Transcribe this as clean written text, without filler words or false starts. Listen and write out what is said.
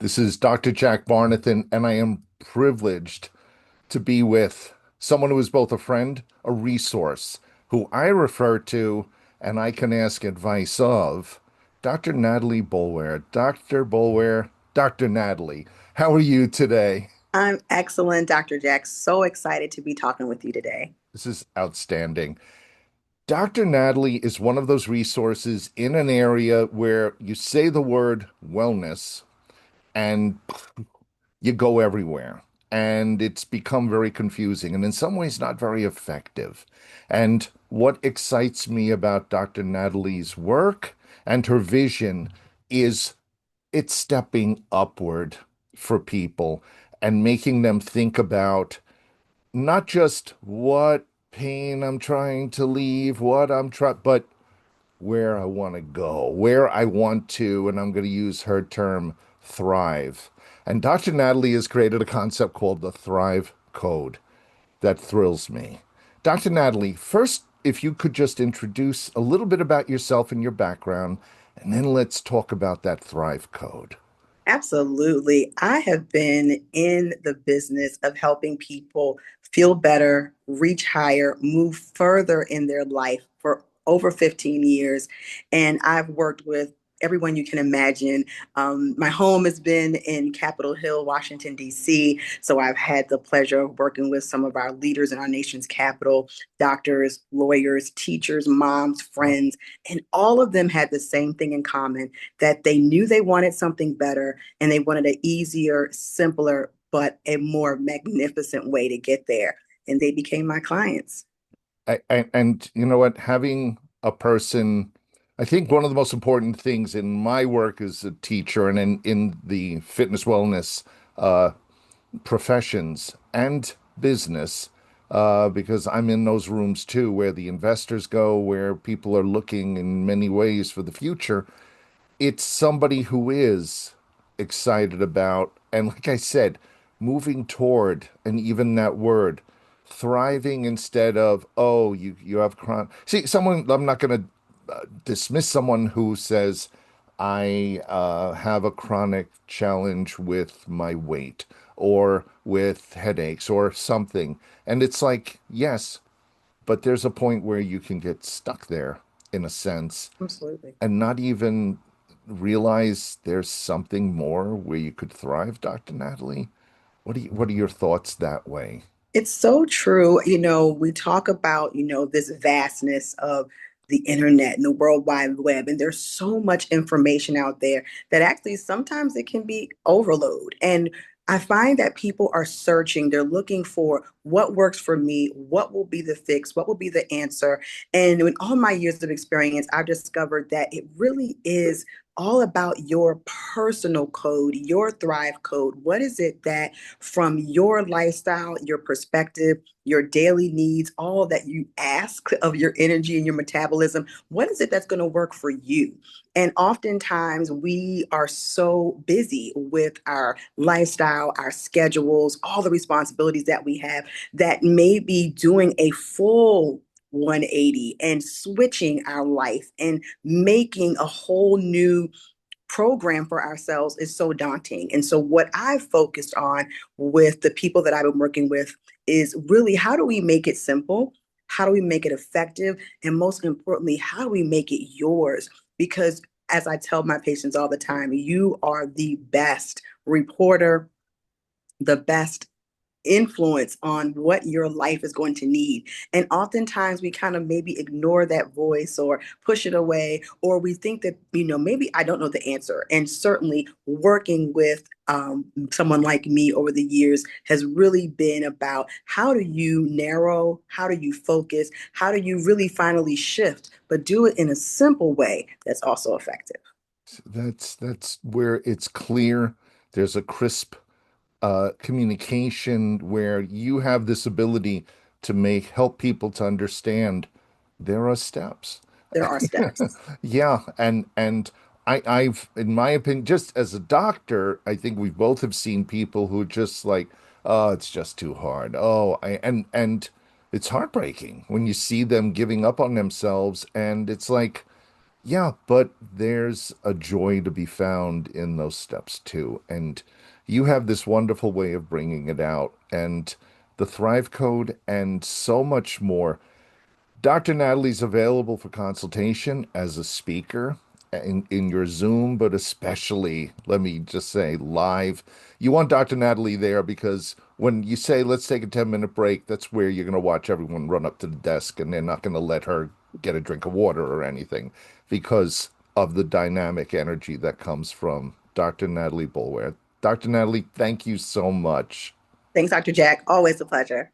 This is Dr. Jack Barnathan, and I am privileged to be with someone who is both a friend, a resource, who I refer to and I can ask advice of, Dr. Natalie Boulware. Dr. Boulware, Dr. Natalie, how are you today? I'm excellent, Dr. Jack. So excited to be talking with you today. This is outstanding. Dr. Natalie is one of those resources in an area where you say the word wellness and you go everywhere. And it's become very confusing and in some ways not very effective. And what excites me about Dr. Natalie's work and her vision is it's stepping upward for people and making them think about not just what pain I'm trying to leave, what I'm trying, but where I want to go, where I want to, and I'm going to use her term, thrive. And Dr. Natalie has created a concept called the Thrive Code that thrills me. Dr. Natalie, first, if you could just introduce a little bit about yourself and your background, and then let's talk about that Thrive Code. Absolutely. I have been in the business of helping people feel better, reach higher, move further in their life for over 15 years. And I've worked with everyone you can imagine. My home has been in Capitol Hill, Washington, D.C. So I've had the pleasure of working with some of our leaders in our nation's capital, doctors, lawyers, teachers, moms, friends, and all of them had the same thing in common that they knew they wanted something better and they wanted an easier, simpler, but a more magnificent way to get there. And they became my clients. And you know what? Having a person, I think one of the most important things in my work as a teacher and in the fitness wellness uh, professions and business, because I'm in those rooms too, where the investors go, where people are looking in many ways for the future. It's somebody who is excited about, and like I said, moving toward, and even that word, thriving instead of, oh, you have chronic. See, someone, I'm not going to dismiss someone who says, I have a chronic challenge with my weight or with headaches or something. And it's like, yes, but there's a point where you can get stuck there in a sense Absolutely. and not even realize there's something more where you could thrive, Dr. Natalie? What are your thoughts that way? It's so true. We talk about, this vastness of the internet and the World Wide Web, and there's so much information out there that actually sometimes it can be overload. And I find that people are searching, they're looking for what works for me, what will be the fix, what will be the answer. And in all my years of experience, I've discovered that it really is all about your personal code, your Thrive code. What is it that from your lifestyle, your perspective, your daily needs, all that you ask of your energy and your metabolism, what is it that's going to work for you? And oftentimes we are so busy with our lifestyle, our schedules, all the responsibilities that we have that maybe doing a full 180 and switching our life and making a whole new program for ourselves is so daunting. And so, what I've focused on with the people that I've been working with is really how do we make it simple? How do we make it effective? And most importantly, how do we make it yours? Because as I tell my patients all the time, you are the best reporter, the best influence on what your life is going to need. And oftentimes we kind of maybe ignore that voice or push it away, or we think that, maybe I don't know the answer. And certainly working with someone like me over the years has really been about how do you narrow, how do you focus, how do you really finally shift, but do it in a simple way that's also effective. That's where it's clear. There's a crisp communication where you have this ability to make help people to understand there are steps. There are steps. Yeah, and I've, in my opinion, just as a doctor, I think we both have seen people who just like, oh, it's just too hard. Oh, and it's heartbreaking when you see them giving up on themselves, and it's like Yeah, but there's a joy to be found in those steps too. And you have this wonderful way of bringing it out, and the Thrive Code and so much more. Dr. Natalie's available for consultation as a speaker in your Zoom, but especially, let me just say, live. You want Dr. Natalie there because when you say, let's take a 10-minute break, that's where you're going to watch everyone run up to the desk and they're not going to let her get a drink of water or anything because of the dynamic energy that comes from Dr. Natalie Boulware. Dr. Natalie, thank you so much. Thanks, Dr. Jack. Always a pleasure.